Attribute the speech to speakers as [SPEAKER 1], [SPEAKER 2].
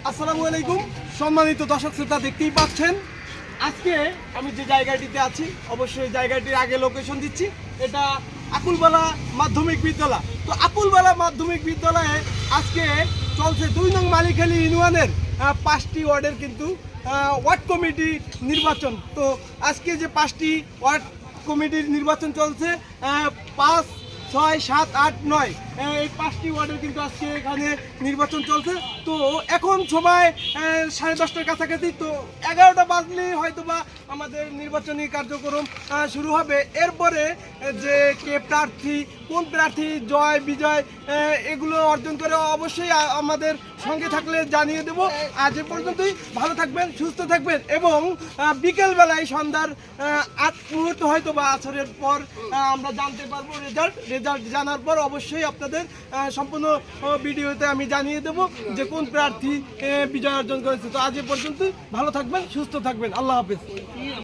[SPEAKER 1] আসসালামু আলাইকুম সম্মানিত দর্শক শ্রোতা, দেখতেই পাচ্ছেন আজকে আমি যে জায়গাটিতে আছি, অবশ্যই জায়গাটির আগে লোকেশন দিচ্ছি। এটা আকুলবালা মাধ্যমিক বিদ্যালয়। তো আকুলবালা মাধ্যমিক বিদ্যালয়ে আজকে চলছে 2 নং মালিখালী ইউনিয়নের 5টি ওয়ার্ডের কিন্তু ওয়ার্ড কমিটি নির্বাচন। তো আজকে যে 5টি ওয়ার্ড কমিটির নির্বাচন চলছে 5, 6, 7, 8, 9 এই 5টি ওয়ার্ডের কিন্তু আজকে এখানে নির্বাচন চলছে। তো এখন সময় 10:30টার কাছাকাছি। তো 11টা বাজলে হয়তো বা আমাদের নির্বাচনী কার্যক্রম শুরু হবে। এরপরে যে কে প্রার্থী, কোন প্রার্থী জয় বিজয় এগুলো অর্জন করে অবশ্যই আমাদের সঙ্গে থাকলে জানিয়ে দেব। আজ এ পর্যন্তই। ভালো থাকবেন, সুস্থ থাকবেন এবং বিকেলবেলায় সন্ধ্যার 8 মুহূর্ত হয়তো বা আসরের পর আমরা জানতে পারবো রেজাল্ট জানার পর অবশ্যই আপনাদের সম্পূর্ণ ভিডিওতে আমি জানিয়ে দেব যে কোন প্রার্থী বিজয় অর্জন করেছে। তো আজ এ পর্যন্তই। ভালো থাকবেন, সুস্থ থাকবেন। আল্লাহ হাফেজ।